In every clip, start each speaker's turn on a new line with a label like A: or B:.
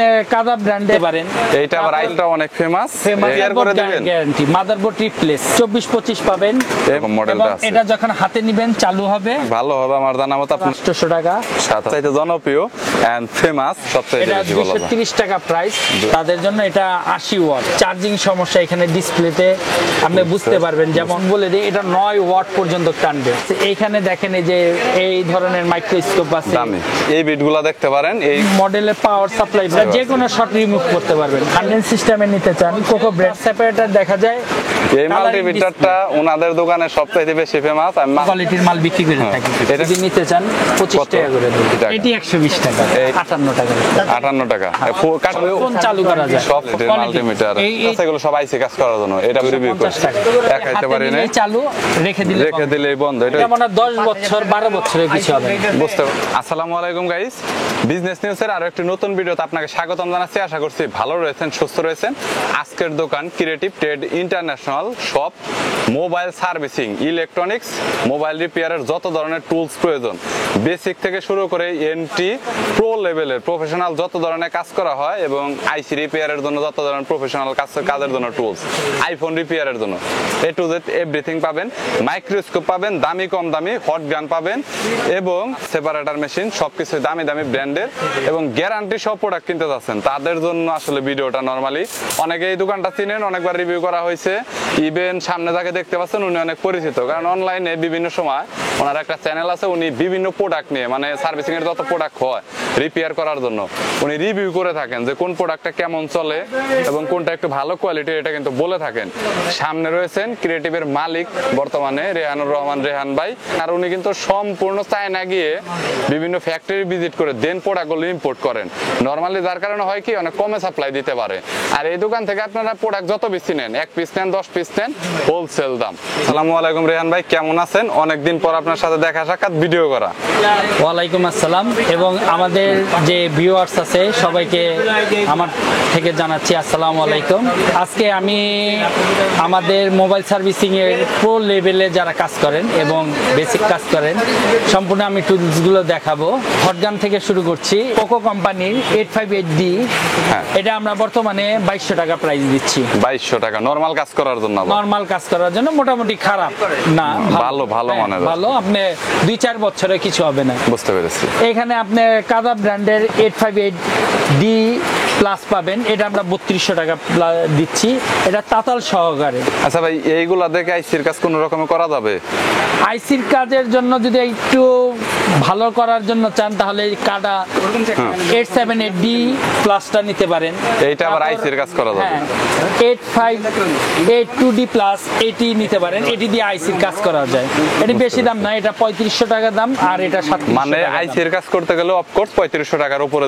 A: আপনি কাদা ব্র্যান্ডে পারেন।
B: এইটা আবার আইলটা অনেক ফেমাস।
A: এর করে দিবেন গ্যারান্টি। মাদারবোর্ড রিপ্লেস 24-25 পাবেন।
B: এবং মডেলটা আছে।
A: এটা যখন হাতে নেবেন চালু হবে।
B: ভালো হবে আমার জানা মত। আপনার
A: 800 টাকা।
B: সবচেয়ে জনপ্রিয় এন্ড ফেমাস সবচেয়ে বেশি বলা যায়।
A: 230 টাকা প্রাইস। তাদের জন্য এটা 80 ওয়াট। চার্জিং সমস্যা এখানে ডিসপ্লেতে আপনি বুঝতে পারবেন। যেমন বলে দিই এটা 9 ওয়াট পর্যন্ত টানবে। এইখানে দেখেন এই যে এই ধরনের মাইক্রোস্কোপ আছে।
B: দামি এই বিটগুলো দেখতে পারেন। এই
A: মডেলের পাওয়ার সাপ্লাই যে কোনো শর্ট রিমুভ করতে পারবেন। হান্ডেল সিস্টেমে নিতে চান কোকো ব্রেড সেপারেটর দেখা যায়।
B: এই মাল্টিমিটারটা ওনাদের দোকানে সবচেয়ে বেশি ফেমাস। আমি
A: কোয়ালিটির মাল বিক্রি করে থাকি। এটা যদি নিতে চান 25 টাকা করে দেব। এটি 120 টাকা। 58 টাকা।
B: 58 টাকা।
A: ফোন চালু করা যায়।
B: সব মাল্টিমিটার আছে, এগুলো সব আইসি কাজ করার জন্য। এটা রিভিউ করে দেখাইতে পারি না।
A: চালু রেখে দিলে
B: বন্ধ। এটা
A: মানে 10 বছর 12 বছরের কিছু হবে।
B: বুঝতে। আসসালামু আলাইকুম গাইস, বিজনেস নিউজের আরো একটি নতুন ভিডিওতে আপনাকে স্বাগতম জানাচ্ছি। আশা করছি ভালো রয়েছেন, সুস্থ রয়েছেন। আজকের দোকান creative trade international shop. Mobile servicing, electronics, mobile রিপেয়ারের যত ধরনের টুলস প্রয়োজন, বেসিক থেকে শুরু করে এনটি প্রো লেভেলের প্রফেশনাল যত ধরনের কাজ করা হয়, এবং আইসি রিপেয়ারের জন্য যত ধরনের প্রফেশনাল কাজের জন্য টুলস, আইফোন রিপেয়ারের জন্য এ টু জেড এভরিথিং পাবেন। মাইক্রোস্কোপ পাবেন, দামি কম দামি হট গান পাবেন, এবং সেপারেটর মেশিন, সবকিছু দামি দামি ব্র্যান্ডের এবং গ্যারান্টি সব প্রোডাক্ট কিনতে যাচ্ছেন তাদের জন্য আসলে ভিডিওটা। নরমালি অনেকে এই দোকানটা চিনেন, অনেকবার রিভিউ করা হয়েছে। ইভেন সামনে যাকে দেখতে পাচ্ছেন উনি অনেক পরিচিত, কারণ অনলাইনে বিভিন্ন সময় ওনার একটা চ্যানেল আছে। উনি বিভিন্ন প্রোডাক্ট নিয়ে, মানে সার্ভিসিং এর যত প্রোডাক্ট হয় রিপেয়ার করার জন্য, উনি রিভিউ করে থাকেন যে কোন প্রোডাক্টটা কেমন চলে এবং কোনটা একটু ভালো কোয়ালিটির, এটা কিন্তু বলে থাকেন। সামনে রয়েছেন ক্রিয়েটিভের মালিক বর্তমানে রেহানুর রহমান রেহান ভাই। আর উনি কিন্তু সম্পূর্ণ চায়না গিয়ে বিভিন্ন ফ্যাক্টরি ভিজিট করে দেন প্রোডাক্টগুলো ইম্পোর্ট করেন নরমালি, যার কারণে হয় কি অনেক কমে সাপ্লাই দিতে পারে। আর এই দোকান থেকে আপনারা প্রোডাক্ট যত বেশি নেন, 1 পিস নেন 10 পিস নেন, হোলসেল দাম। আসসালামু আলাইকুম রেহান ভাই, কেমন আছেন? অনেকদিন পর আপনার সাথে দেখা সাক্ষাৎ, ভিডিও করা।
A: ওয়ালাইকুম আসসালাম, এবং আমাদের যে ভিউয়ার্স আছে সবাইকে আমার থেকে জানাচ্ছি আসসালামু আলাইকুম। আজকে আমি আমাদের মোবাইল সার্ভিসিং এর প্রো লেভেলে যারা কাজ করেন এবং বেসিক কাজ করেন সম্পূর্ণ আমি টুলসগুলো দেখাবো। হটগান থেকে শুরু করছি। কোকো কোম্পানির 858D, এটা আমরা বর্তমানে 2200 টাকা প্রাইস দিচ্ছি।
B: 2200 টাকা নরমাল কাজ করার জন্য?
A: নরমাল কাজ করার জন্য মোটামুটি খারাপ না,
B: ভালো ভালো মানের,
A: ভালো। আপনি 2-4 বছরে কিছু হবে না।
B: বুঝতে পেরেছি।
A: এখানে আপনি কাদা ব্র্যান্ডের 858D প্লাস পাবেন। এটা আমরা 3200 টাকা দিচ্ছি, এটা তাতাল সহকারে।
B: আচ্ছা ভাই, এইগুলা দেখে আইসির কাজ কোন রকমে করা যাবে?
A: আইসির কাজের জন্য যদি একটু ভালো করার জন্য চান তাহলে কাদা 878D প্লাসটা নিতে পারেন।
B: এইটা আবার আইসির কাজ করা যাবে।
A: 8582D প্লাস এটি নিতে পারেন। এটি দিয়ে আইসির কাজ করা যায়। এটি বেশি দাম না, এটা 3500 টাকা দাম, আর এটা 3700
B: মানে আইসির কাজ করতে গেলে অফকোর্স 3500 টাকার উপরে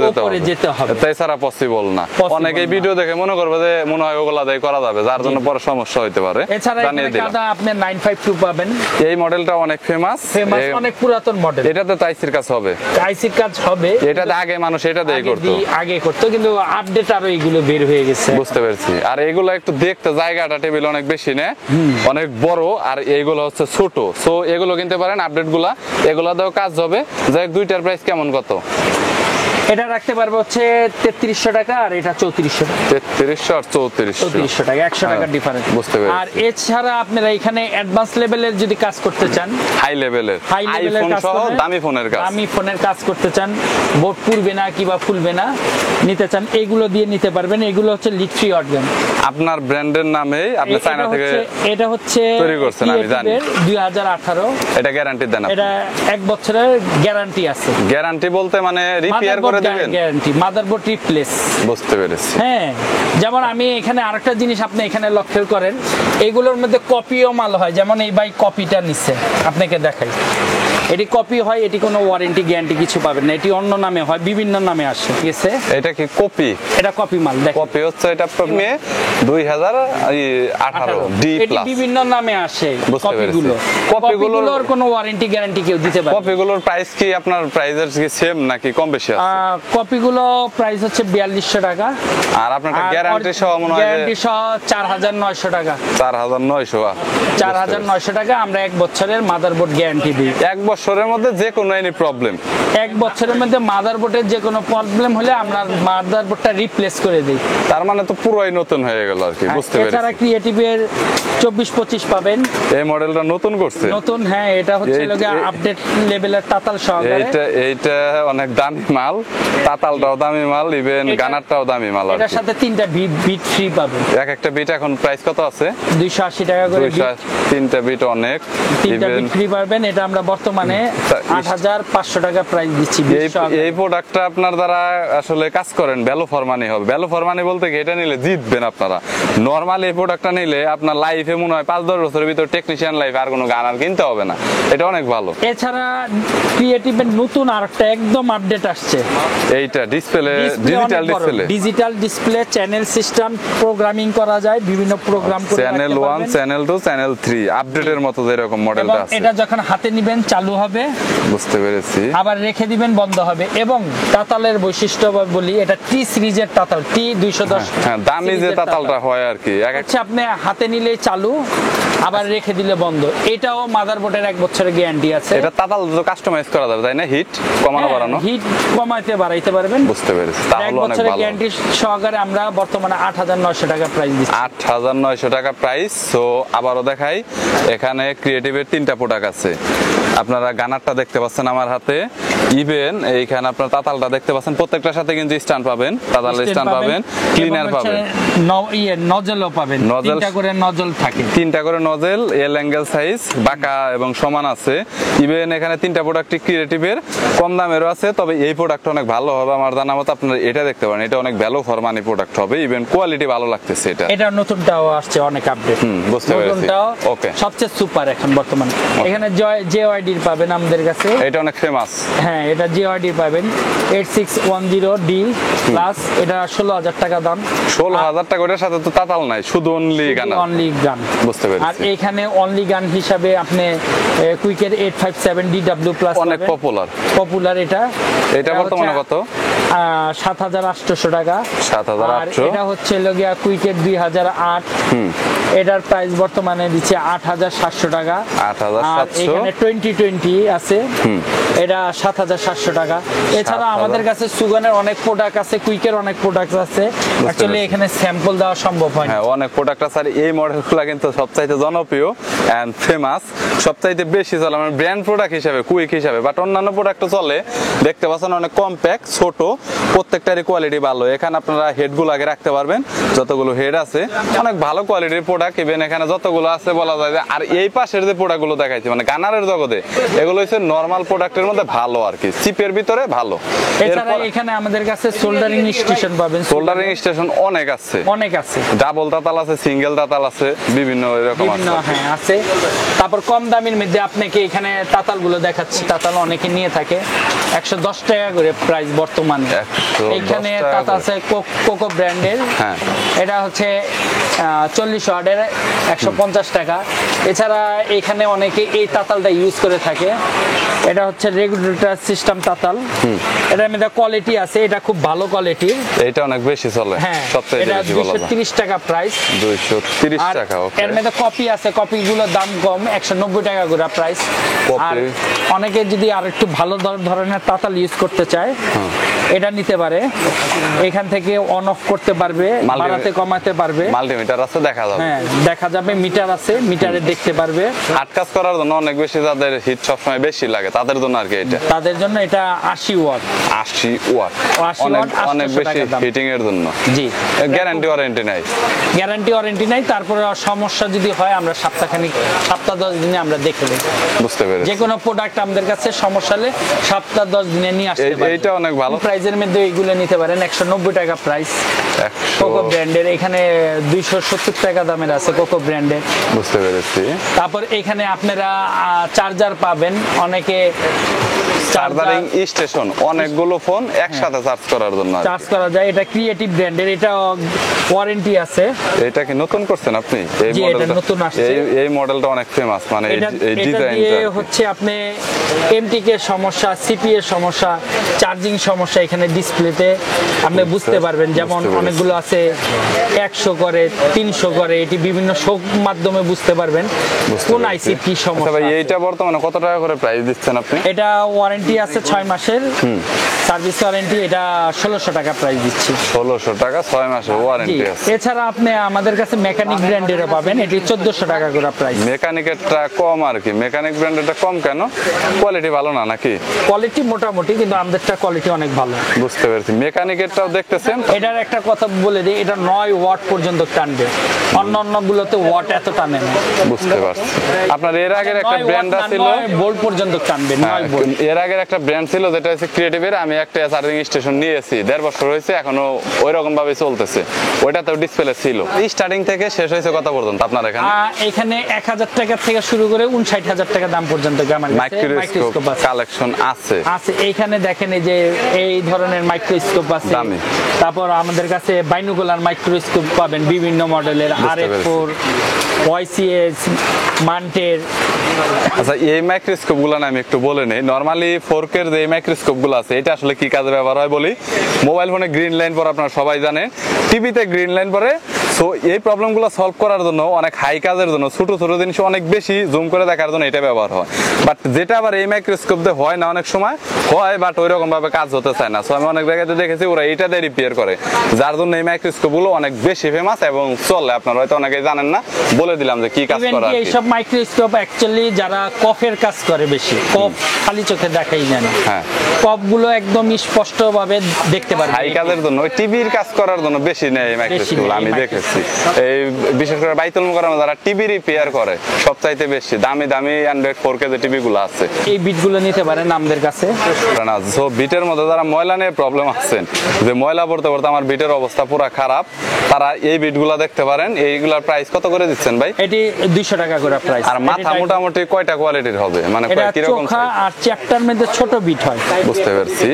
B: যেতে হবে। এছাড়া পসিবল না। অনেকেই ভিডিও দেখে মনে করবে যে মনে হয় ওগুলা দিয়ে করা যাবে, যার জন্য পরে সমস্যা হইতে পারে।
A: এছাড়া কাদা আপনি 952 পাবেন।
B: এই মডেলটা অনেক ফেমাস,
A: অনেক পুরাতন মডেল।
B: এটাতে তো আইসির কাজ হবে।
A: আইসির কাজ হবে।
B: এটাতে আগে মানুষ এটা দিয়ে করতো,
A: আগে করতো, কিন্তু আপডেট আরো এগুলো বের হয়ে গেছে।
B: বুঝতে পেরেছি। আর এগুলো একটু দেখতে জায়গাটা টেবিল অনেক বেশি না, অনেক বড়, আর এইগুলো হচ্ছে ছোট। সো এগুলো কিনতে পারেন আপডেট গুলা, এগুলা দিয়েও কাজ হবে। যাই, দুইটার প্রাইস কেমন কত?
A: এটা রাখতে পারবো হচ্ছে 3300 টাকা, আর এটা 3400 টাকা।
B: 3300 আর 3400
A: টাকা, 100 টাকার ডিফারেন্স।
B: বুঝতে পেরেছি।
A: আর এছাড়া আপনারা এখানে অ্যাডভান্স লেভেলের যদি কাজ করতে চান,
B: হাই লেভেলের আইফোন সহ দামি ফোনের কাজ,
A: দামি ফোনের কাজ করতে চান, বোর্ড পুড়বে না কিংবা ফুলবে না নিতে চান, এইগুলো দিয়ে নিতে পারবেন। এগুলো হচ্ছে লিড ফ্রি হটগান।
B: আপনার ব্র্যান্ডের নামেই আপনি চায়না থেকে
A: এটা হচ্ছে
B: তৈরি করছেন, আমি জানি।
A: 2018।
B: এটা গ্যারান্টি দেন?
A: এটা 1 বছরের গ্যারান্টি আছে।
B: গ্যারান্টি বলতে মানে রিপেয়ার করে দিবেন?
A: Guarantee, motherboard replace.
B: বুঝতে পেরেছি।
A: হ্যাঁ, যেমন আমি এখানে আরেকটা জিনিস আপনি এখানে লক্ষ্য করেন, এগুলোর মধ্যে কপিও মাল হয়। যেমন এই ভাই কপিটা নিচ্ছে, আপনাকে দেখাই। এটি কপি হয়, এটি কোনো ওয়ারেন্টি গ্যারান্টি কিছু পাবেন না। এটি অন্য নামে হয়, বিভিন্ন নামে আসে, ঠিক আছে?
B: এটা কি কপি?
A: এটা কপি মাল। দেখেন,
B: কপি হচ্ছে এটা 2018D
A: এটি
B: প্লাস
A: বিভিন্ন নামে আসে।
B: কপিগুলো,
A: কপিগুলোর কোনো ওয়ারেন্টি গ্যারান্টি কেউ দিতে পারে?
B: কপিগুলোর প্রাইস কি আপনার প্রাইসের কি সেম নাকি কম বেশি আছে?
A: কপিগুলো প্রাইস হচ্ছে 4200 টাকা,
B: আর আপনার গ্যারান্টি সহ মনে হয়
A: গ্যারান্টি সহ 4900 টাকা।
B: 4900
A: 4900 টাকা আমরা 1 বছরের মাদারবোর্ড গ্যারান্টি দিই।
B: 1 বছর বছরের মধ্যে যে কোনো এনি প্রবলেম,
A: 1 বছরের মধ্যে মাদারবোর্ডের যে কোনো প্রবলেম হলে আমরা মাদারবোর্ডটা রিপ্লেস করে দিই।
B: তার মানে তো পুরোই নতুন হয়ে গেল আর কি, বুঝতে
A: এছাড়া
B: পেরেছি।
A: ক্রিয়েটিভের 24-25 পাবেন,
B: এই মডেলটা নতুন করছে,
A: নতুন। হ্যাঁ, এটা হচ্ছে আপডেট লেভেলের তাতাল সহকারে।
B: এইটা অনেক দামি মাল, তাতালটাও দামি মাল, ইভেন গানারটাও দামি মাল আর
A: এটার
B: কি।
A: সাথে 3টা বিট ফ্রি পাবেন।
B: এক একটা বিট এখন প্রাইস কত আছে?
A: 280 টাকা করে বিট।
B: 3টা বিট অনেক,
A: 3টা
B: ইভেন
A: বিট ফ্রি পাবেন। এটা আমরা বর্তমানে 8500 টাকা প্রাইস দিচ্ছি।
B: এই প্রোডাক্টটা আপনার দ্বারা আসলে কাজ করেন ভ্যালু ফর মানি হবে। ভ্যালু ফর মানি বলতে কি, এটা নিলে জিতবেন আপনারা। নরমাল এই প্রোডাক্টটা নিলে আপনার লাইফে মনে হয় 5-10 বছরের ভিতর টেকনিশিয়ান লাইফ আর কোনো গান আর কিনতে হবে না, এটা অনেক ভালো।
A: এছাড়া ক্রিয়েটিভের নতুন আরেকটা একদম আপডেট আসছে,
B: এইটা display, digital display,
A: digital display, channel system programming করা যায়, বিভিন্ন প্রোগ্রাম করে
B: চ্যানেল 1, চ্যানেল 2, চ্যানেল 3 আপডেটের মতো যেরকম মডেলটা আছে।
A: এটা যখন হাতে নিবেন চালু হবে,
B: বুঝতে পেরেছি,
A: আবার রেখে দিবেন বন্ধ হবে। এবং তাতালের বৈশিষ্ট্য বলি, এটা টি সিরিজের তাতাল, টি 210।
B: হ্যাঁ, দামি যে তাতালটা হয় আর কি,
A: আচ্ছা, আপনি হাতে নিলেই চালু, আবার রেখে দিলে বন্ধ। এটাও মাদারবোর্ডের 1 বছরের গ্যারান্টি আছে।
B: এটা তাতাল তো কাস্টমাইজ করা যাবে, তাই না? হিট কমানো বাড়ানো,
A: হিট কমাইতে বাড়াইতে পারবেন।
B: বুঝতে পেরেছি, তাহলে
A: 1
B: অনেক
A: বছরের
B: ভালো।
A: গ্যারান্টি সহকারে আমরা বর্তমানে 8900 টাকা প্রাইস দিচ্ছি।
B: 8900 টাকা প্রাইস। সো আবারও দেখাই, এখানে ক্রিয়েটিভের 3টা প্রোডাক্ট আছে। আপনারা গানারটা দেখতে পাচ্ছেন আমার হাতে, ইভেন এইখানে আপনার তাতালটা দেখতে পাচ্ছেন। প্রত্যেকটার সাথে কিন্তু স্ট্যান্ড পাবেন, তাতালের স্ট্যান্ড পাবেন, ক্লিনার পাবেন,
A: নজলও পাবেন।
B: নজল
A: 3টা করে নজল থাকে,
B: 3টা করে নজেল, এল অ্যাঙ্গেল সাইজ, বাঁকা এবং সমান আছে। ইভেন এখানে 3টা প্রোডাক্টই ক্রিয়েটিভের, কম দামেরও আছে। তবে এই প্রোডাক্টটা অনেক ভালো হবে আমার জানা মতো। আপনারা এটা দেখতে পারেন, এটা অনেক ভ্যালু ফর মানি প্রোডাক্ট হবে, ইভেন কোয়ালিটি ভালো লাগতেছে এটা।
A: এটা নতুনটাও আসছে, অনেক আপডেট।
B: বুঝতে পেরেছি,
A: নতুনটাও
B: ওকে।
A: সবচেয়ে সুপার এখন বর্তমানে। এখানে জেওয়াইডি পাবেন আমাদের কাছে,
B: এটা অনেক ফেমাস।
A: হ্যাঁ, এটা জেওয়াইডি পাবেন 8610D প্লাস। এটা 16000 টাকা দাম।
B: 16000 টাকা। ওটার সাথে তো তাতাল নাই, শুধু অনলি গানা,
A: অনলি গান।
B: বুঝতে পেরেছি।
A: আর এখানে অনলি গান হিসাবে আপনি কুইকের 857DW প্লাস
B: অনেক পপুলার।
A: পপুলার এটা
B: বর্তমানে কত?
A: 7800 টাকা।
B: 7800।
A: আর এটা হচ্ছে লগিয়া কুইকের 2008, এটার প্রাইস বর্তমানে দিচ্ছে 8700 টাকা।
B: 8700।
A: আর এখানে 2020 আছে, এটা 7700 টাকা। এছাড়া আমাদের কাছে সুগানের অনেক প্রোডাক্ট আছে, কুইকের অনেক প্রোডাক্ট আছে। অ্যাকচুয়ালি এখানে স্যাম্পল দেওয়া সম্ভব হয় না।
B: হ্যাঁ, অনেক প্রোডাক্ট আছে। আর এই মডেলগুলো কিন্তু সবচাইতে জনপ্রিয় এন্ড ফেমাস, সবচাইতে বেশি চলে আমার ব্র্যান্ড প্রোডাক্ট হিসেবে, কুইক হিসেবে। বাট অন্যান্য প্রোডাক্টও চলে, দেখতে পাচ্ছেন অনেক কম্প্যাক্ট, ছোট, প্রত্যেকটারই কোয়ালিটি ভালো। এখানে আপনারা হেডগুলো আগে রাখতে পারবেন, যতগুলো হেড আছে অনেক ভালো কোয়ালিটির প্রোডাক্ট। ইভেন এখানে যতগুলো আছে বলা যায় যে, আর এই পাশের যে প্রোডাক্টগুলো দেখাইছি মানে গানারের জগতে, এগুলো হচ্ছে নরমাল প্রোডাক্টের মধ্যে ভালো আর কি, চিপের ভিতরে ভালো।
A: এছাড়া এখানে আমাদের কাছে সোল্ডারিং স্টেশন পাবেন।
B: সোল্ডারিং স্টেশন অনেক আছে,
A: অনেক আছে।
B: ডাবল তাতাল আছে, সিঙ্গেল তাতাল আছে, বিভিন্ন এরকম আছে।
A: হ্যাঁ, আছে। তারপর কম দামের মধ্যে আপনাকে এখানে তাতালগুলো দেখাচ্ছি। তাতাল অনেকে নিয়ে থাকে 110 টাকা করে প্রাইস বর্তমানে।
B: 110
A: এখানে
B: টাকা
A: তাতাল আছে কোকো ব্র্যান্ডের।
B: হ্যাঁ,
A: এটা হচ্ছে 40 ওয়াটের 150 টাকা। এছাড়া এখানে অনেকে এই তাতালটা ইউজ করে থাকে। এটা হচ্ছে রেগুলেটর সিস্টেম তাতাল। এটার মধ্যে কোয়ালিটি আছে, এটা খুব ভালো কোয়ালিটির।
B: এটা অনেক বেশি চলে,
A: হ্যাঁ,
B: সবচেয়ে
A: এটা
B: বেশি বলা যায়
A: 230 টাকা প্রাইস।
B: 230
A: আর
B: টাকা। ওকে।
A: এর মধ্যে কপি আছে, কপিগুলোর দাম কম, 190 টাকা করে প্রাইস। আর অনেকে যদি আর একটু ভালো ধরনের তাতাল ইউজ করতে চায়, এটা নিতে পারে। এখান থেকে অন অফ করতে পারবে, বাড়াতে কমাতে পারবে।
B: মাল্টিমিটার আছে, দেখা যাবে।
A: হ্যাঁ, দেখা যাবে, মিটার আছে, মিটারে দেখতে পারবে।
B: হাট কাজ করার জন্য অনেক বেশি, যাদের হিট সবসময় বেশি লাগে তাদের জন্য আর কি এটা।
A: তাদের জন্য এটা 80 ওয়াট।
B: 80 ওয়াট,
A: 80
B: অনেক
A: ওয়াট,
B: অনেক
A: 800
B: বেশি
A: টাকা দাম।
B: হিটিং এর জন্য।
A: জি,
B: গ্যারান্টি ওয়ারেন্টি নাই।
A: গ্যারান্টি ওয়ারেন্টি নাই। তারপরে সমস্যা যদি হয় আমরা সপ্তাহ 10 দিনে আমরা দেখে দেব।
B: বুঝতে পেরেছি।
A: যে কোনো প্রোডাক্ট আমাদের কাছে সমস্যা হলে সপ্তাহ 10 দিনে নিয়ে আসতে পারবে।
B: এইটা অনেক ভালো
A: প্রাইজের মধ্যে এইগুলো নিতে পারেন। 190 টাকা প্রাইস কোকো ব্র্যান্ডের। এখানে 270 টাকা দামের আছে কোকো ব্র্যান্ডের।
B: বুঝতে পেরেছি।
A: তারপর এখানে আপনারা চার্জার পাবেন। অনেকে
B: চার্জারিং স্টেশন, অনেকগুলো ফোন একসাথে চার্জ করার জন্য
A: চার্জ করা যায়। এটা ক্রিয়েটিভ ব্র্যান্ডের, এটা ওয়ারেন্টি আছে।
B: এটা কি নতুন করছেন আপনি?
A: জি, এটা নতুন আসছে।
B: এই মডেলটা অনেক ফেমাস, মানে এই
A: এটা
B: ডিজাইনটা
A: দিয়ে হচ্ছে আপনি এমটিকে এর সমস্যা, সিপি এর সমস্যা, চার্জিং সমস্যা এখানে ডিসপ্লেতে আপনি বুঝতে পারবেন। যেমন অনেকগুলো আছে 100 করে, 300 করে, এটি বিভিন্ন শোক মাধ্যমে বুঝতে পারবেন কোন আইসি কি সমস্যা।
B: ভাই এইটা বর্তমানে কত টাকা করে প্রাইস দিচ্ছেন আপনি?
A: এটা ওয়ারেন্টি আছে 6 মাসের সার্ভিস ওয়ারেন্টি, এটা 1600 টাকা প্রাইস দিচ্ছি।
B: 1600 টাকা 6 মাসের ওয়ারেন্টি আছে।
A: এছাড়া আপনি আমাদের কাছে মেকানিক ব্র্যান্ডেরও পাবেন, এটি 1400 টাকা করে প্রাইস।
B: মেকানিকেরটা কম আর কি, মেকানিক ব্র্যান্ডেরটা কম কেন? কোয়ালিটি ভালো না নাকি?
A: কোয়ালিটি মোটামুটি, কিন্তু আমাদেরটা কোয়ালিটি অনেক ভালো।
B: বুঝতে পেরেছি। মেকানিকেরটাও দেখতেছেন?
A: এটার একটা কথা বলে দিই, এটা 9 ওয়াট পর্যন্ত টানবে, অন্য গুলোতে ওয়াট এত টানে না।
B: বুঝতে পারছি। আপনার এর আগের একটা ব্র্যান্ড ছিল,
A: 9 ভোল্ট পর্যন্ত টানবে, 9 ভোল্ট।
B: এর আগের একটা ব্র্যান্ড ছিল যেটা হচ্ছে ক্রিয়েটিভের, আমি একটা চার্জিং স্টেশন নিয়েছি 1.5 বছর হয়েছে, এখনো ওই রকম ভাবে চলতেছে। ওইটাতেও ডিসপ্লে ছিল। স্টার্টিং থেকে শেষ হয়েছে কত পর্যন্ত আপনার এখানে?
A: এখানে 1000 টাকা থেকে শুরু করে 59000 টাকা দাম পর্যন্ত
B: মাইক্রোস্কোপ কালেকশন আছে।
A: এইখানে দেখেন এই যে এই ধরনের মাইক্রোস্কোপ আছে।
B: দামি।
A: তারপর আমাদের কাছে বাইনোকুলার মাইক্রোস্কোপ পাবেন বিভিন্ন মডেলের, RF4, YCS, মান্টের।
B: আচ্ছা, এই মাইক্রোস্কোপ গুলো আমি একটু বলে নেই। নরমালি 4K এর যে মাইক্রোস্কোপ গুলো আছে, এটা আসলে কি কাজে ব্যবহার হয় বলি। মোবাইল ফোনে গ্রিন লাইন পরে আপনারা সবাই জানেন, টিভিতে গ্রিন লাইন পরে। সো এই প্রবলেমগুলো সলভ করার জন্য, অনেক হাই কাজের জন্য, ছোট ছোট জিনিস অনেক বেশি জুম করে দেখার জন্য এটা ব্যবহার হয়। বাট যেটা আবার এই মাইক্রোস্কোপ দিয়ে হয় না, অনেক সময় হয় বাট ওই রকম ভাবে কাজ হতে চায় না। সো আমি অনেক জায়গাতে দেখেছি ওরা এইটা দিয়ে রিপেয়ার করে, যার জন্য এই মাইক্রোস্কোপ গুলো অনেক বেশি ফেমাস এবং চলে। আপনারা হয়তো অনেকেই জানেন না, বলে দিলাম যে কি কাজ করে।
A: এইসব মাইক্রোস্কোপ অ্যাকচুয়ালি যারা কফের কাজ করে, বেশি কফ খালি চোখে দেখাই যায় না,
B: হ্যাঁ,
A: কফ গুলো একদম স্পষ্ট ভাবে দেখতে পারবে।
B: হাই কাজের জন্য, ওই টিভির কাজ করার জন্য বেশি নেই এই মাইক্রোস্কোপ, আমি দেখেছি। এই বিশেষ করে বাইতুল মুকাররমে যারা টিভি রিপেয়ার করে, সবচাইতে বেশি দামি দামি অ্যান্ড্রয়েড 4K যে টিভি গুলো আছে,
A: এই বিটগুলো নিতে পারেন আমাদের কাছে।
B: না, সো বিটের মধ্যে যারা ময়লা নিয়ে প্রবলেম আছেন, যে ময়লা পড়তে পড়তে আমার বিটের অবস্থা পুরো খারাপ, তারা এই বিটগুলো দেখতে পারেন। এইগুলার প্রাইস কত করে দিচ্ছেন ভাই?
A: এটি 200 টাকা করে প্রাইস।
B: আর মাথা মোটামুটি কয়টা কোয়ালিটির হবে, মানে কি রকম?
A: চোখা আর চ্যাপ্টার মধ্যে ছোট বিট হয়।
B: বুঝতে পারছি।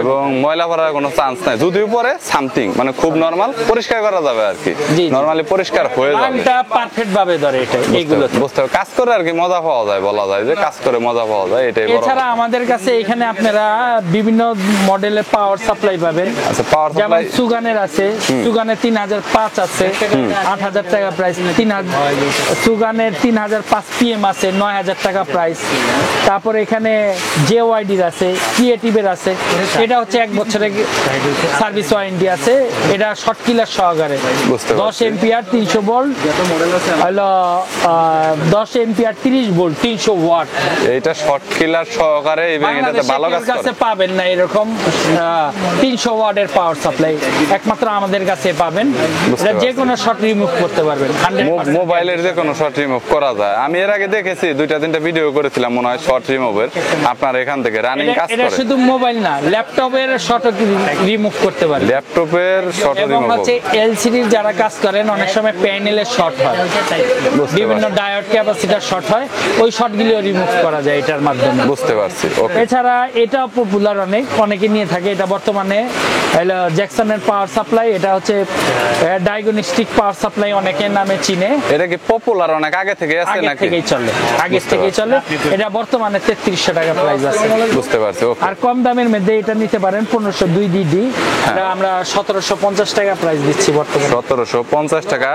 B: এবং ময়লা পড়ার কোনো চান্স নাই, যদিও পরে সামথিং মানে খুব নরমাল, পরিষ্কার করা যাবে আর কি, নরমালি পরিষ্কার হয়ে যাবে।
A: এটা পারফেক্ট ভাবে ধরে এটা, এইগুলো
B: বুঝতে হবে। কাজ করে আর কি মজা পাওয়া যায়, বলা যায় যে কাজ করে মজা পাওয়া যায়, এটাই বড়।
A: এছাড়া আমাদের কাছে এখানে আপনারা বিভিন্ন মডেলের পাওয়ার সাপ্লাই পাবেন।
B: আচ্ছা, পাওয়ার সাপ্লাই
A: যেমন সুগানের আছে, সুগানের 3005 আছে, 8000 টাকা প্রাইস। 3000 সুগানের 3005 PM আছে, 9000 টাকা প্রাইস। তারপর এখানে JYD-র আছে, ক্রিয়েটিভের আছে, এটা হচ্ছে 1 বছরের সার্ভিস ওয়ারেন্টি আছে। এটা শর্ট কিলার সহকারে 10 এম্পিয়ার 300 ভোল্ট, হলো 10 এম্পিয়ার 30 ভোল্ট 300 ওয়াট।
B: এটা শর্ট কিলার সহকারে, এবং এটাতে ভালো কাজ করে।
A: পাবেন না এরকম 300 ওয়াটের পাওয়ার সাপ্লাই, একমাত্র আমাদের কাছে পাবেন। এটা যে কোনো শর্ট রিমুভ করতে পারবেন, 100%।
B: মোবাইলের যে কোনো শর্ট রিমুভ করা যায়। আমি এর আগে দেখেছি 2-3টা ভিডিও করেছিলাম মনে হয় শর্ট রিমুভের, আপনার এখান থেকে রানিং কাজ করে।
A: এটা শুধু মোবাইল না, ল্যাপটপের শর্ট রিমুভ করতে পারেন,
B: ল্যাপটপের শর্ট রিমুভ।
A: এবং হচ্ছে এলসিডির যারা কাজ করেন, অনেক সময় প্যানেলের শর্ট হয়, বিভিন্ন ডায়োড ক্যাপাসিটার শর্ট হয়, ওই শর্টগুলো রিমুভ করা যায় এটার মাধ্যমে।
B: বুঝতে পারছি।
A: এছাড়া এটা পপুলার, অনেকে নিয়ে থাকে। এটা বর্তমানে হলো জ্যাকসনের পাওয়ার সাপ্লাই, এটা হচ্ছে ডায়াগনস্টিক পাওয়ার সাপ্লাই, অনেকের নামে চিনে।
B: এটা কি পপুলার অনেক আগে থেকে আছে নাকি?
A: থেকেই চলে, আগে থেকেই চলে। এটা বর্তমানে 3300 টাকা প্রাইস আছে।
B: বুঝতে পারছি।
A: আর কম দামের মধ্যে এটা নিতে পারেন 1502 DD, এটা আমরা 1750 টাকা প্রাইস দিচ্ছি বর্তমানে।
B: 1750 টাকা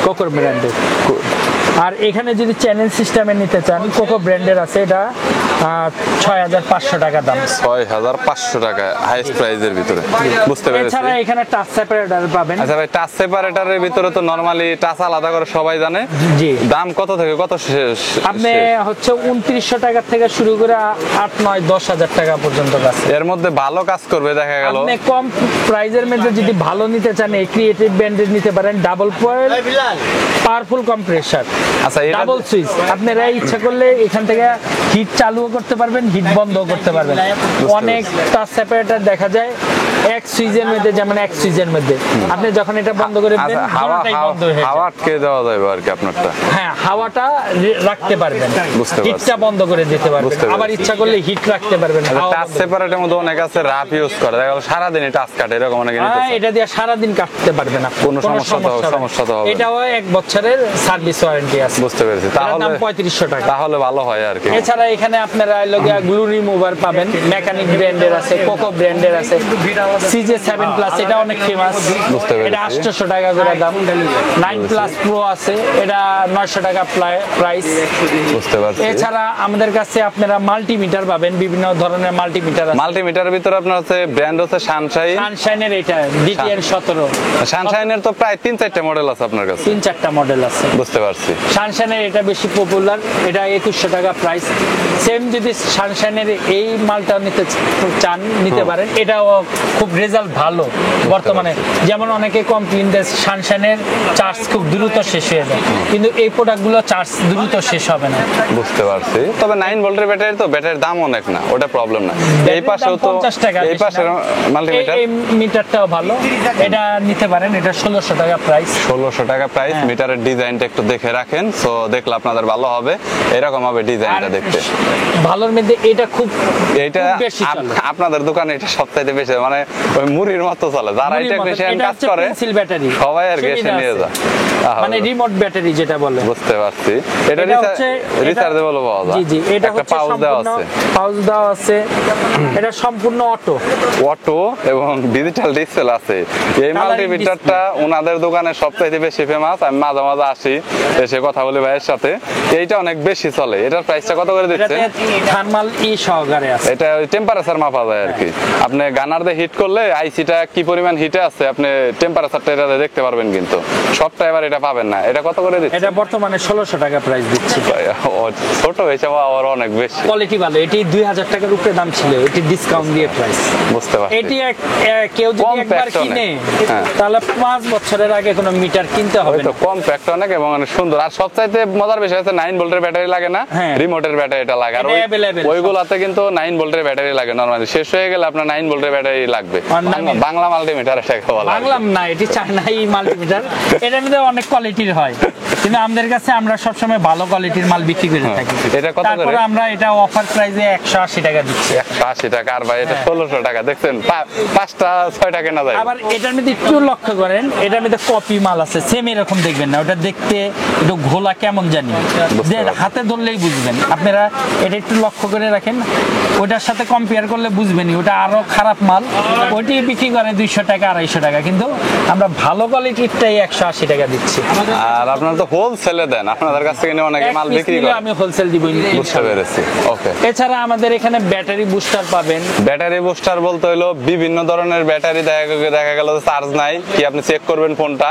A: কোকোর ব্র্যান্ডের। আর এখানে যদি চ্যানেল সিস্টেমে নিতে চান, কোকো ব্র্যান্ডের আছে, এটা 6500 টাকা দাম।
B: 6500 টাকা হাইস্ট প্রাইজের ভিতরে। বুঝতে পেরেছি।
A: এছাড়া এখানে টাচ সেপারেটর পাবেন।
B: আচ্ছা ভাই, টাচ সেপারেটরের ভিতরে তো নরমালি টাচ আলাদা করে সবাই জানে,
A: জি।
B: দাম কত থেকে কত শেষ?
A: আপনি হচ্ছে 2900 টাকা থেকে শুরু করে 8, 9, 10,000 টাকা পর্যন্ত আছে।
B: এর মধ্যে ভালো কাজ করবে দেখা গেল।
A: আপনি কম প্রাইজের মধ্যে যদি ভালো নিতে চান, এই ক্রিয়েটিভ ব্র্যান্ডের নিতে পারেন, ডাবল কয়েল পাওয়ারফুল কম্প্রেসার,
B: আচ্ছা,
A: ডাবল সুইচ। আপনারা ইচ্ছা করলে এখান থেকে হিট চালু করতে পারবেন, হিট বন্ধ করতে পারবেন। অনেক টাচ সেপারেটর দেখা যায় এক সুইচের মধ্যে, যেমন এক সুইচের মধ্যে আপনি যখন এটা বন্ধ করে দিবেন দুটোটাই বন্ধ হয়ে যায়।
B: হাওয়া আটকে দেওয়া যাবে আর কি আপনারটা।
A: হ্যাঁ, হাওয়াটা রাখতে পারবেন,
B: বুঝতে পারছি।
A: হিটটা বন্ধ করে দিতে পারবেন,
B: বুঝতে
A: আবার
B: পারছি।
A: ইচ্ছা করলে হিট রাখতে পারবেন। হাওয়া
B: টাচ
A: বন্ধ করে।
B: সেপারেটের মধ্যে অনেক আছে রাফ ইউজ করে, দেখা গেল সারাদিন টাচ কাটে, এরকম অনেকে
A: হ্যাঁ,
B: নিতেছে।
A: এটা দিয়ে সারাদিন কাটতে পারবেন আপনি,
B: কোনো সমস্যা তো হবে না।
A: এটাও 1 বছরের সার্ভিস ওয়ারেন্টি আছে।
B: বুঝতে পেরেছি।
A: এটার
B: তাহলে
A: দাম 3500 টাকা।
B: তাহলে ভালো হয় আর কি।
A: এছাড়া এখানে আপনারা গ্লু রিমুভার পাবেন, মেকানিক ব্র্যান্ডের আছে, কোকো ব্র্যান্ডের আছে, CJ 7 প্লাস, এটা অনেক ফেমাস,
B: বুঝতে পেরেছি।
A: এটা 800 টাকা করে দাম। 9 প্লাস প্রো আছে, এটা 900 টাকা প্রাইস।
B: বুঝতে পারছি।
A: এছাড়া আমাদের কাছে আপনারা মাল্টিমিটার পাবেন, বিভিন্ন ধরনের মাল্টিমিটার আছে।
B: মাল্টিমিটারের ভিতরে আপনার হচ্ছে ব্র্যান্ড হচ্ছে সানশাইন।
A: সানশাইনের এটা DTN 17,
B: সানশাইনের তো প্রায় 3-4টা মডেল আছে আপনার কাছে।
A: 3-4টা মডেল আছে।
B: বুঝতে পারছি।
A: সানশাইনের এটা বেশি পপুলার, এটা 2100 টাকা প্রাইস। সেম যদি সানশাইনের এই মালটা নিতে চান নিতে পারেন, এটাও খুব রেজাল্ট ভালো বর্তমানে। যেমন অনেকে কমপ্লেইন দেয় সানশাইনের চার্জ খুব দ্রুত শেষ হয়ে যায়, কিন্তু এই প্রোডাক্টগুলো চার্জ দ্রুত শেষ হবে না।
B: বুঝতে পারছি। তবে 9 ভোল্টের ব্যাটারি তো, ব্যাটারির দাম অনেক না, ওটা প্রবলেম না। এই পাশেও তো
A: 50 টাকা,
B: এই পাশের মাল্টিমিটার
A: এই মিটারটাও ভালো, এটা নিতে পারেন, এটা 1600 টাকা প্রাইস।
B: 1600 টাকা প্রাইস।
A: হ্যাঁ।
B: মিটারের ডিজাইনটা একটু দেখে রাখেন, সো দেখলে আপনাদের ভালো হবে, এরকম হবে ডিজাইনটা দেখতে।
A: ভালোর মধ্যে এটা খুব
B: এইটা
A: খুব বেশি চলে।
B: আপনাদের দোকানে এটা সবচাইতে বেশি, মানে ওই মুড়ির মতো চলে, যারা
A: মুড়ির
B: এটা
A: মতো।
B: বেশি
A: এটা
B: কাজ
A: হচ্ছে
B: করে
A: পেন্সিল ব্যাটারি,
B: সবাই আর কি এসে
A: সুবিধা
B: নিয়ে
A: আছে।
B: যায়।
A: মানে রিমোট ব্যাটারি যেটা বলে।
B: বুঝতে পারছি। এটা
A: এটা হচ্ছে
B: রিচার্জেবল পাওয়া যায়।
A: জি জি, এটা
B: একটা
A: হচ্ছে
B: পাউচ দেওয়া আছে,
A: পাউচ দেওয়া আছে, এটা সম্পূর্ণ অটো।
B: অটো এবং ডিজিটাল ডিসপ্লে আছে। এই মাল্টিমিটারটা ওনাদের দোকানে সবচাইতে বেশি ফেমাস। আমি মাঝে মাঝে আসি, এসে কথা বলি ভাইয়ের সাথে। এইটা অনেক বেশি চলে। এটার প্রাইসটা কত করে দিচ্ছে?
A: এটাতে থার্মাল সহকারে আছে।
B: এটা টেম্পারেচার মাপা যায় আর কি। আপনি গানার দিয়ে হিট করলে আইসিটা কি পরিমাণ হিটে আছে আপনি টেম্পারেচারটা এটা দেখতে পারবেন, কিন্তু সবটা এবার এটা পাবেন না। এটা কত করে দিচ্ছে?
A: এটা বর্তমানে 1600 টাকা প্রাইস দিচ্ছি।
B: ছোট হিসাবে আবার অনেক বেশি।
A: কোয়ালিটি ভালো, এটি 2000 টাকার উপরে দাম ছিল, এটি ডিসকাউন্ট দিয়ে প্রাইস।
B: বুঝতে পারছি।
A: এটি কেউ যদি একবার
B: Compact অনেক।
A: কিনে
B: হ্যাঁ।
A: তাহলে 5 বছরের আগে কোনো মিটার কিনতে হবে
B: ওই তো
A: না।
B: কম্প্যাক্ট অনেক এবং অনেক সুন্দর। আর সবচাইতে মজার বিষয় হচ্ছে 9 ভোল্টের ব্যাটারি লাগে না,
A: হ্যাঁ।
B: রিমোটের ব্যাটারিটা লাগে। আর
A: এটা available
B: ওইগুলাতে কিন্তু 9 ভোল্টের ব্যাটারি লাগে নরমালি। শেষ হয়ে গেলে আপনার 9 ভোল্টের ব্যাটারি লাগবে।
A: আর না-
B: বাংলা মাল্টিমিটার এটাকে বলা হয়।
A: বাংলাম না, এটি চায়নাই মাল্টিমিটার। এটার মধ্যে অনেক কোয়ালিটির হয়, কিন্তু আমাদের কাছে আমরা সবসময় ভালো কোয়ালিটির মাল বিক্রি করে থাকি।
B: এটা কত করে?
A: তারপরে আমরা এটা অফার প্রাইসে 180 টাকা দিচ্ছি।
B: 180 টাকা। আর ভাই এটা
A: হ্যাঁ।
B: 1600 টাকা। দেখছেন 5টা 6টা কেনা যায়।
A: আবার এটার মধ্যে একটু লক্ষ্য করেন, এটার মধ্যে কপি মাল আছে, সেম এরকম দেখবেন না, ওটা দেখতে একটু ঘোলা কেমন জানি,
B: বুঝতে
A: যে
B: পারছি।
A: হাতে ধরলেই বুঝবেন। আপনারা এটা একটু লক্ষ্য করে রাখেন, ওটার সাথে কম্পেয়ার করলে বুঝবেনই ওটা আরো খারাপ মাল। ওইটি বিক্রি করে 200 টাকা 250 টাকা, কিন্তু আমরা ভালো কোয়ালিটিরটাই 180 টাকা দিচ্ছি।
B: আর আপনারা তো হোলসেলে দেন, আপনাদের কাছ থেকে অনেকে
A: এক
B: মাল
A: piece
B: বিক্রি
A: নিলে
B: করে।
A: আমি হোলসেল দিব
B: বুঝতে
A: ইনশাআল্লাহ।
B: পেরেছি। ওকে।
A: এছাড়া আমাদের এখানে ব্যাটারি বুস্টার পাবেন।
B: ব্যাটারি বুস্টার বলতে হলো বিভিন্ন ধরনের ব্যাটারি, দেখা গেল চার্জ নাই কি আপনি চেক করবেন ফোনটা,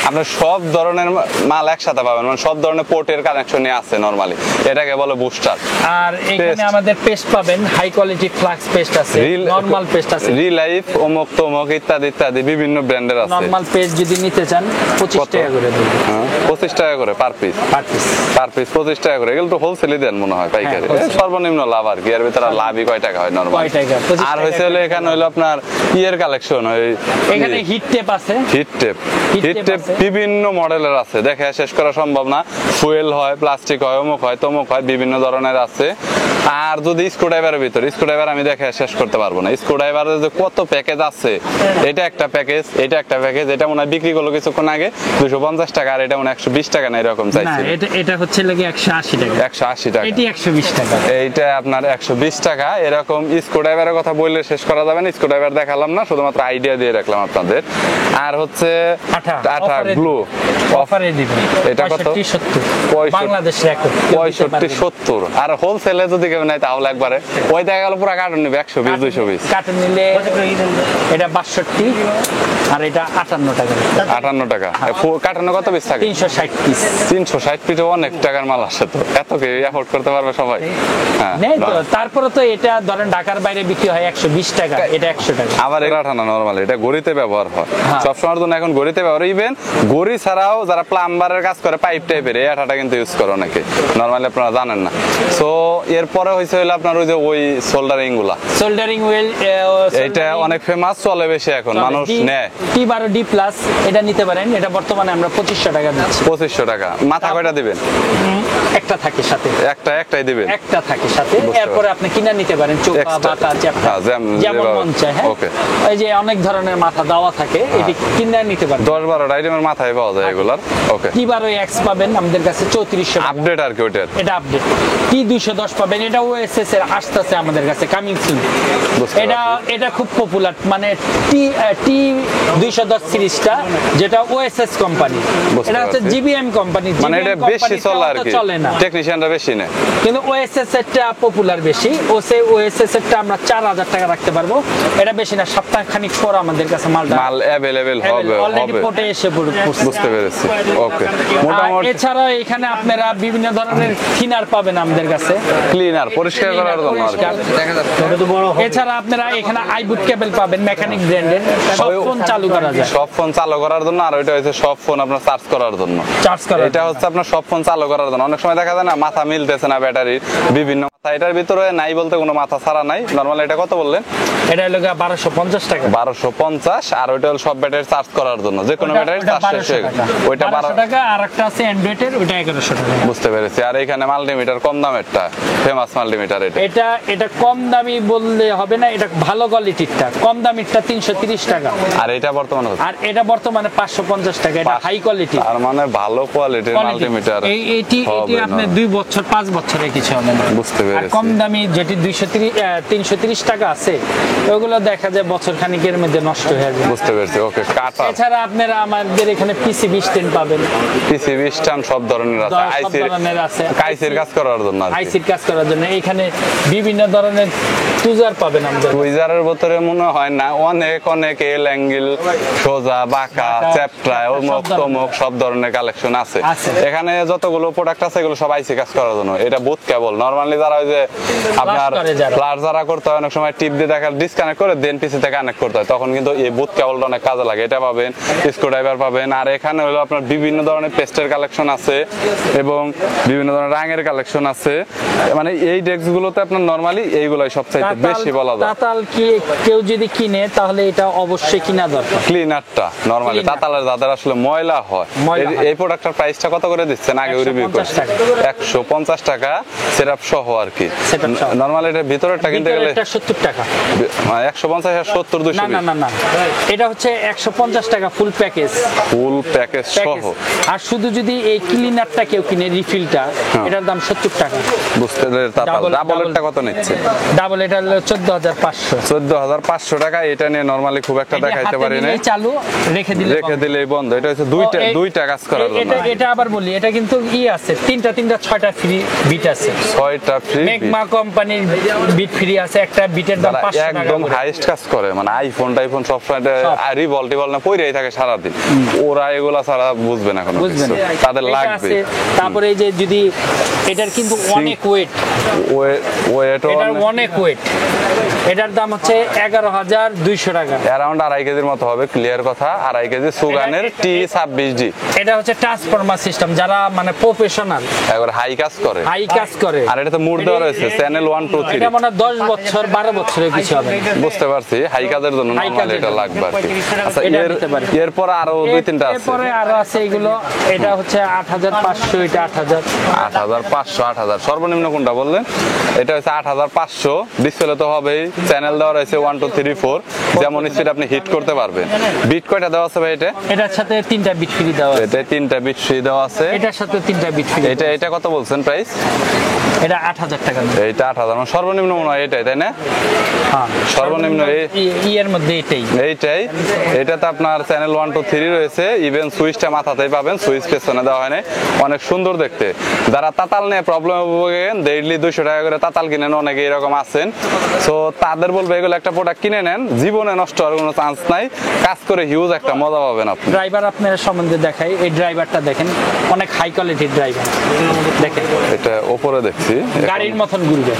B: আপনি সব ধরনের মাল একসাথে পাবেন, মানে সব ধরনের পোর্টের কানেকশনই আছে নরমালি, এটাকে বলে বুস্টার।
A: আর এখানে
B: Paste।
A: আমাদের পেস্ট পাবেন, হাই কোয়ালিটি ফ্লাক্স পেস্ট আছে, নরমাল পেস্ট আছে,
B: রিলাইফ, অমুক তমুক ইত্যাদি ইত্যাদি বিভিন্ন ব্র্যান্ডের আছে।
A: নরমাল পেস্ট যদি নিতে চান 25
B: কত?
A: টাকা করে দেব
B: 25 টাকা করে per piece.
A: Per piece.
B: Per piece 25 টাকা করে। এগুলো তো হোলসেলই দেন মনে হয়, পাইকারি।
A: wholesale।
B: সর্বনিম্ন লাভ আর কি, এর ভিতরে আর লাভই কয় টাকা হয় নরমাল।
A: কয় টাকা? 25
B: আর
A: টাকা
B: হয়েছে হলো এখানে হলো আপনার ইয়ের কালেকশন, ওই
A: এখানে হিট টেপ আছে,
B: heat tape.
A: Heat
B: heat
A: tape
B: tape
A: আছে।
B: বিভিন্ন মডেলের আছে, দেখে শেষ করা সম্ভব না। ফুয়েল হয়, প্লাস্টিক হয়, অমুক হয় তমুক হয়, বিভিন্ন ধরনের আছে। আর যদি স্ক্রুড্রাইভারের ভিতর, স্ক্রুড্রাইভার আমি দেখে শেষ করতে পারবো না। স্ক্রুড্রাইভারের যে কত প্যাকেজ আছে, এটা একটা প্যাকেজ, এটা একটা প্যাকেজ। এটা মনে হয় বিক্রি করলো কিছুক্ষণ আগে 250 টাকা, আর এটা মনে হয় 120 টাকা না এরকম
A: না
B: চাইছিল।
A: এটা হচ্ছে লাগে 180 টাকা,
B: 180 টাকা।
A: এটি 120 টাকা।
B: এইটা আপনার 120 টাকা। এরকম স্ক্রুড্রাইভারের কথা বললে শেষ করা যাবে না। স্ক্রুড্রাইভার দেখালাম না, শুধুমাত্র আইডিয়া দিয়ে রাখলাম আপনাদের। আর হচ্ছে আঠা গ্লু
A: অফারে দিবেন।
B: এটা কত?
A: 65 70
B: 65
A: বাংলাদেশ রেকর্ড।
B: 65 70। আর হোলসেলে যদি কেউ নেয় তাহলে একবারে ওই দেখা গেল পুরো কার্টন নেবে 120 220।
A: কার্টন নিলে এটা 62 আর এটা 58 টাকা।
B: 58 টাকা। কার্টনে কত পিস থাকে?
A: 360 পিস।
B: 360 পিসে অনেক টাকার মাল আসে, তো এত কি অ্যাফোর্ড করতে পারবে সবাই? হ্যাঁ।
A: নেই তো, তারপরে তো এটা ধরেন ঢাকার বাইরে বিক্রি হয় 120 টাকা, এটা 100 টাকা।
B: আবার এটা আঠা না নরমালি, এটা গড়িতে ব্যবহার হয়
A: হ্যাঁ।
B: সবসময়ের জন্য। এখন গড়িতে ব্যবহার, ইভেন গড়ি ছাড়াও যারা প্লাম্বারের কাজ করে পাইপ টাইপের, এই আঠাটা কিন্তু ইউজ করে অনেকে, নরমালি আপনারা জানেন না। সো এরপর তারপরে হইছে হলো আপনার ওই যে ওই সোল্ডারিং গুলা,
A: সোল্ডারিং হুইল,
B: এটা অনেক ফেমাস, চলে বেশি এখন, মানুষ নেয়।
A: T12D প্লাস এটা নিতে পারেন, এটা বর্তমানে আমরা 2500 টাকা দিচ্ছি।
B: 2500 টাকা। মাথা কয়টা দিবেন?
A: একটা থাকে সাথে,
B: একটাই দিবেন,
A: একটা থাকে সাথে।
B: বুঝতে
A: এরপরে আপনি কিনা নিতে পারেন চোখা,
B: Extra।
A: বাঁকা, চ্যাপ্টা,
B: হ্যাঁ,
A: যেমন মন চায়। হ্যাঁ,
B: ওকে।
A: এই যে অনেক ধরনের মাথা দেওয়া থাকে, এটি কিনা নিতে পারেন।
B: 10-12টা আইটেমের মাথায় পাওয়া যায় এগুলার। ওকে।
A: T12X পাবেন আমাদের কাছে 3400 টাকা।
B: আপডেট আর কি ওটার।
A: এটা আপডেট। T210 পাবেন, এটা ওএসএস এর আসতেছে আমাদের কাছে, কামিং সুন।
B: বুঝতে
A: এটা খুব পপুলার, মানে T210 সিরিজটা, যেটা ওএসএস কোম্পানি,
B: বুঝতে
A: এটা হচ্ছে
B: পারছি।
A: GBM company.
B: মানে এটা বেশি চলে আর কি,
A: চলে না,
B: টেকনিশিয়ানরা বেশি নেয়,
A: কিন্তু ওএসএস এরটা পপুলার বেশি। ওএসএস এরটা আমরা 4000 টাকা রাখতে পারবো। এটা বেশি না, সপ্তাহ খানিক পর আমাদের কাছে মাল
B: অ্যাভেলেবেল হবে।
A: অলরেডি ফোটে এসে পড়ছে।
B: বুঝতে পেরেছি। ওকে।
A: আর
B: মোটামুটি
A: এছাড়া এখানে আপনারা বিভিন্ন ধরনের থিনার পাবেন আমাদের কাছে,
B: ক্লিনার, পরিষ্কার করার জন্য আর কি।
A: এছাড়া আপনারা এখানে আইবুট কেবল পাবেন, মেকানিক ব্র্যান্ডের, সব ফোন চালু করা যায়।
B: সব ফোন চালু করার জন্য, আর ওইটা হচ্ছে সব ফোন আপনার চার্জ করার জন্য।
A: চার্জ করা
B: এটা হচ্ছে আপনার সব ফোন চালু করার জন্য। অনেক সময় দেখা যায় না মাথা মিলতেছে না ব্যাটারির, বিভিন্ন মাথা, এটার ভিতরে নাই বলতে কোনো মাথা ছাড়া নাই। নরমাল এটা কত বললেন?
A: এটা হলো 1250 টাকা।
B: 1250। আর ওইটা হলো সব ব্যাটারি চার্জ করার জন্য, যে কোনো ব্যাটারি চার্জ শেষ হয়ে গেছে ওইটা
A: 1200 টাকা। আর একটা আছে অ্যান্ড্রয়েডের, ওইটা 1100 টাকা।
B: বুঝতে পেরেছি। আর এখানে মাল্টিমিটার কম দামেরটা, ফেমাস মাল্টিমিটার
A: এটা কম দামি বললে হবে না, এটা ভালো কোয়ালিটিরটা। কম দামিরটা 330 টাকা,
B: আর এটা বর্তমানে
A: আর এটা বর্তমানে 550 টাকা। এটা হাই কোয়ালিটি,
B: আর মানে ভালো কোয়ালিটির মাল্টিমিটার।
A: এটি আপনি 2 বছর 5 বছরের কিছু হবে না।
B: বুঝতে
A: আর
B: পেরেছি।
A: কম দামি যেটি 330 টাকা আছে, ওগুলো দেখা যায় বছর খানিকের মধ্যে নষ্ট হয়ে যায়।
B: বুঝতে পেরেছি। ওকে। কাটা
A: এছাড়া আপনারা আমাদের এখানে পিসিবি স্ট্যান্ড পাবেন,
B: পিসিবি স্ট্যান্ড সব ধরনের আছে,
A: সব ধরনের আছে।
B: আইসির কাজ করার জন্য আর কি।
A: আইসির কাজ করার জন্য এখানে বিভিন্ন ধরনের টুজার পাবেন আমাদের।
B: টুইজারের ভিতরে মনে হয় না অনেক এল অ্যাঙ্গেল, সোজা, বাঁকা, চ্যাপ্টা, অমুক তমুক সব ধরনের কালেকশন আছে। এখানে যতগুলো প্রোডাক্ট আছে এগুলো সব আইসি কাজ করার জন্য। এটা বুথ কেবল, নরমালি যারা ওই যে আপনার ফ্লাশ যারা করতে হয়, অনেক সময় টিপ দিয়ে দেখা ডিসকানেক্ট করে দেন পিসি থেকে কানেক্ট করতে হয়, তখন কিন্তু এই বুথ কেবলটা অনেক কাজে লাগে। এটা পাবেন, স্ক্রু ড্রাইভার পাবেন। আর এখানে হলো আপনার বিভিন্ন ধরনের পেস্টের কালেকশন আছে এবং বিভিন্ন ধরনের রাঙের কালেকশন আছে। মানে এই ডেস্ক গুলোতে আপনার নরমালি এইগুলাই সবচাইতে বেশি বলা যায়।
A: তাতাল কি কেউ যদি কিনে তাহলে এটা অবশ্যই কিনা দরকার।
B: ক্লিনারটা নরমালি তাতালের যাদের আসলে ময়লা হয়, এই প্রোডাক্টটার প্রাইসটা কত করে দিচ্ছেন আগে রিভিউ করতে? 150 টাকা সেটআপ সহ আর কি। নরমালি এটা ভিতরেরটা কিনতে গেলে
A: এটা 70 টাকা,
B: মানে 150 আর 70 200।
A: না, এটা হচ্ছে 150 টাকা ফুল প্যাকেজ
B: সহ।
A: আর শুধু যদি এই ক্লিনারটা কেউ কিনে রিফিলটা, এটার দাম 70 টাকা।
B: বুঝতে পেরেছি। ডাবলেরটা কত নিচ্ছে?
A: ডাবল এটা হলো 14500।
B: 14500 টাকা। এটা নিয়ে নরমালি খুব একটা দেখাইতে পারি না,
A: চালু রেখে দিলেই
B: বন্ধ। এটা হচ্ছে দুইটা কাজ করার জন্য।
A: এটা আবার বলি, এটা কিন্তু আছে 6টা ফ্রি বিট আছে।
B: 6টা ফ্রি
A: মেগমা কোম্পানির বিট ফ্রি আছে। একটা বিটের দাম 500 টাকা।
B: একদম হাইয়েস্ট কাজ করে, মানে আইফোন সব রিভল্ট না পইরাই থাকে সারা দিন। ওরা এগুলা ছাড়া বুঝবে না কোনো কিছু, তাদের লাগবে।
A: তারপরে এই যে যদি এটার কিন্তু অনেক ওয়েট, এটার অনেক ওয়েট, এটার দাম হচ্ছে 11200 টাকা।
B: অ্যারাউন্ড 2.5 কেজির মতো হবে, ক্লিয়ার কথা। 2.5 কেজি সুগানের T26D।
A: এটা হচ্ছে ট্রান্সফরমার সিস্টেম, যারা মানে প্রফেশনাল
B: একবার হাই কাজ করে। আর এটাতে মোড দেওয়া রয়েছে চ্যানেল 1 2 3।
A: এটা মানে 10 বছর 12 বছরের কিছু হবে।
B: বুঝতে পারছি, হাই কাজের জন্য নরমালি এটা লাগবে আর কি। আচ্ছা, এরপর আরো 2-3টা আছে।
A: এরপরে আরো আছে এগুলো। এটা হচ্ছে 8500, এটা 8000।
B: 8000 সর্বনিম্ন কোনটা বললেন? এটা হচ্ছে 8500। ডিসপ্লে তো হবেই, চ্যানেল দেওয়া রয়েছে 1 2 3 4, যেমন স্পিড আপনি হিট করতে পারবেন। বিট কয়টা দেওয়া আছে ভাই এটা?
A: এটার সাথে 3টা বিট ফ্রি দেওয়া আছে।
B: এটা 3টা বিট ফ্রি দেওয়া আছে।
A: এটার সাথে 3টা বিট ফ্রি।
B: এটা কত বলছেন প্রাইস?
A: এটা 8000 টাকা।
B: এটা 8000, মানে সর্বনিম্ন মনে হয় এটাই, তাই না?
A: হ্যাঁ,
B: সর্বনিম্ন
A: এর মধ্যে
B: এইটাই। এটাতে আপনার চ্যানেল 1 2 3 রয়েছে। ইভেন সুইচটা মাথাতেই পাবেন, সুইচ পেছনে দেওয়া হয় না। অনেক সুন্দর দেখতে। যারা তাতাল নিয়ে প্রবলেম ভোগেন, ডেইলি 200 টাকা করে তাতাল কিনেন, অনেকে এরকম আছেন। সো তাদের বলবো এগুলো একটা প্রোডাক্ট কিনে নেন, জীবনে নষ্ট হওয়ার কোনো চান্স নাই। কাজ করে হিউজ একটা মজা পাবেন আপনি।
A: ড্রাইভার আপনার সম্বন্ধে দেখাই, এই ড্রাইভারটা দেখেন, অনেক হাই কোয়ালিটির ড্রাইভার। দেখেন
B: এটা উপরে দেখছি
A: গাড়ির মতন ঘুরবে।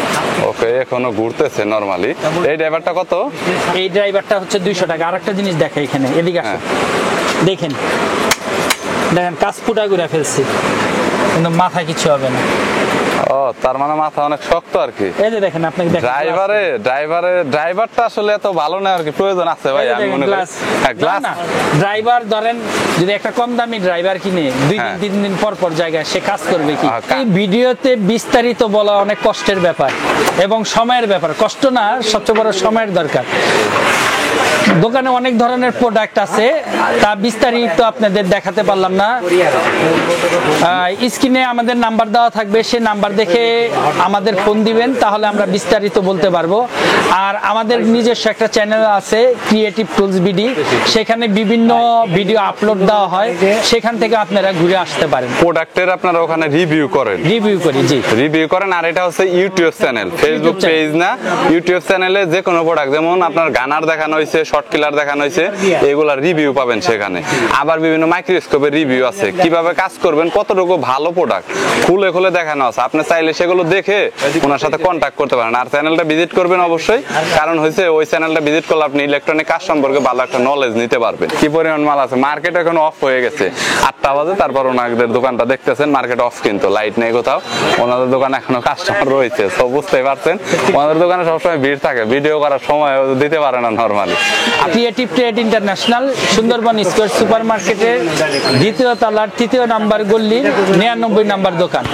B: ওকে, এখনো ঘুরতেছে নরমালি। এই ড্রাইভারটা কত?
A: এই ড্রাইভারটা হচ্ছে 200 টাকা। আরেকটা জিনিস দেখে এখানে, এদিকে আসুন, দেখেন দেখেন কাজ ফুটা করে ফেলছি, কিন্তু মাথায় কিছু হবে না।
B: ও তার মানে মাথা অনেক শক্ত আর কি।
A: এই যে দেখেন, আপনাকে দেখেন
B: ড্রাইভারটা আসলে এত ভালো না আর কি, প্রয়োজন আছে ভাই আমি মনে করি। গ্লাস
A: ড্রাইভার ধরেন যদি একটা কম দামি ড্রাইভার কিনে 2 দিন 3 দিন পর জায়গায় সে কাজ করবে কি? এই ভিডিওতে বিস্তারিত বলা অনেক কষ্টের ব্যাপার এবং সময়ের ব্যাপার। কষ্ট না, সবচেয়ে বড় সময়ের দরকার। দোকানে অনেক ধরনের প্রোডাক্ট আছে, তা বিস্তারিত আপনাদের দেখাতে পারলাম না। স্ক্রিনে আমাদের নাম্বার দেওয়া থাকবে, সেই নাম্বার দেখে আমাদের ফোন দিবেন, তাহলে আমরা বিস্তারিত বলতে পারবো। আর আমাদের নিজস্ব একটা চ্যানেল আছে ক্রিয়েটিভ টুলস বিডি, সেখানে বিভিন্ন ভিডিও আপলোড দেওয়া হয়, সেখান থেকে আপনারা ঘুরে আসতে পারেন।
B: প্রোডাক্টের আপনারা ওখানে রিভিউ করেন?
A: রিভিউ করি, জি
B: রিভিউ করেন। আর এটা হচ্ছে ইউটিউব চ্যানেল, ফেসবুক পেজ না। ইউটিউব চ্যানেলে যে কোনো প্রোডাক্ট, যেমন আপনার গানার দেখানো হয়েছে, শর্ট কিলার দেখানো হয়েছে, এগুলার রিভিউ পাবেন সেখানে। আবার বিভিন্ন মাইক্রোস্কোপের রিভিউ আছে, কিভাবে কাজ করবেন, কতটুকু ভালো প্রোডাক্ট খুলে খুলে দেখানো আছে। আপনি চাইলে সেগুলো দেখে ওনার সাথে কন্ট্যাক্ট করতে পারেন। আর চ্যানেলটা ভিজিট করবেন অবশ্যই, কারণ হয়েছে ওই চ্যানেলটা ভিজিট করলে আপনি ইলেকট্রনিক কাজ সম্পর্কে ভালো একটা নলেজ নিতে পারবেন। কি পরিমাণ মাল আছে, মার্কেট এখন অফ হয়ে গেছে, 8টা বাজে, তারপর ওনাদের দোকানটা দেখতেছেন মার্কেট অফ, কিন্তু লাইট নেই কোথাও। ওনাদের দোকানে এখনো কাস্টমার রয়েছে, তো বুঝতেই পারছেন ওনাদের দোকানে সবসময় ভিড় থাকে, ভিডিও করার সময় দিতে পারে না normally.
A: Creative trade international Sundarban square super মার্কেটের 2য় তলার 3য় নাম্বার গল্লির 99 নাম্বার দোকান।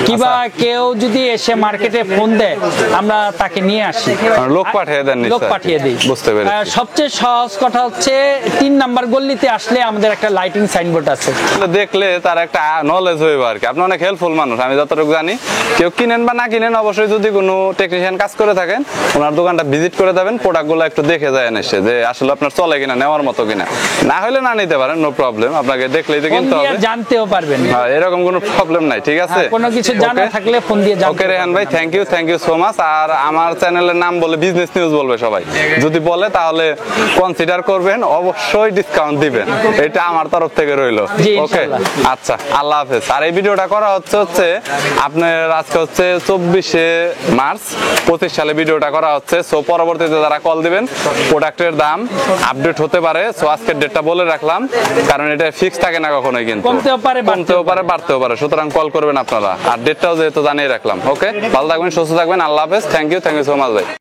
A: কিবা কেউ যদি এসে মার্কেটে ফোন দেয়, আমরা তাকে নিয়ে আসি,
B: লোক পাঠিয়ে দেন?
A: লোক পাঠিয়ে দিই।
B: বুঝতে পেরেছি।
A: সবচেয়ে সহজ কথা হচ্ছে 3 নাম্বার গল্লিতে আসলে আমাদের একটা লাইটিং সাইনবোর্ড আছে,
B: দেখলে তার একটা নলেজ হইবে আর কি। আপনি অনেক হেল্পফুল মানুষ, আমি যতটুকু জানি। কেউ কিনেন বা না কিনেন, অবশ্যই যদি কোনো টেকনিশিয়ান কাজ করে থাকেন, ওনার দোকানটা ভিজিট করে দেবেন, প্রোডাক্টগুলো একটু দেখে যায় এসে যে আসলে আপনার চলে কিনা, নেওয়ার মতো কিনা। না হলে না নিতে পারেন, নো প্রবলেম, আপনাকে দেখলেই তো কিনতে হবে,
A: জানতেও পারবেন।
B: হ্যাঁ, এরকম কোনো প্রবলেম নাই, ঠিক আছে।
A: কোনো কিছু জানা থাকলে ফোন দিয়ে জানতে।
B: ওকে রেহান ভাই, থ্যাংক ইউ সো মাচ। আর আমার চ্যানেলের নাম বলে বিজনেস নিউজ বলবে সবাই, যদি বলে তাহলে কনসিডার করবেন, অবশ্যই ডিসকাউন্ট দিবেন, এটা আমার তরফ থেকে রইলো। ওকে, আচ্ছা, আল্লাহ হাফেজ। আর এই ভিডিওটা করা হচ্ছে আপনার আজকে হচ্ছে 24শে মার্চ 25 সালে ভিডিওটা করা হচ্ছে। সো পরবর্তীতে যারা কল দিবেন, প্রোডাক্টের দাম আপডেট হতে পারে। সো আজকের ডেটটা বলে রাখলাম, কারণ এটা ফিক্স থাকে না কখনোই, কিন্তু কমতেও পারে বাড়তেও পারে, সুতরাং কল করবেন আপনারা। আর ডেটটাও যেহেতু জানিয়ে রাখলাম। ওকে, ভালো থাকবেন, সুস্থ থাকবেন, আল্লাহ হাফেজ। থ্যাংক ইউ সো মাচ ভাই।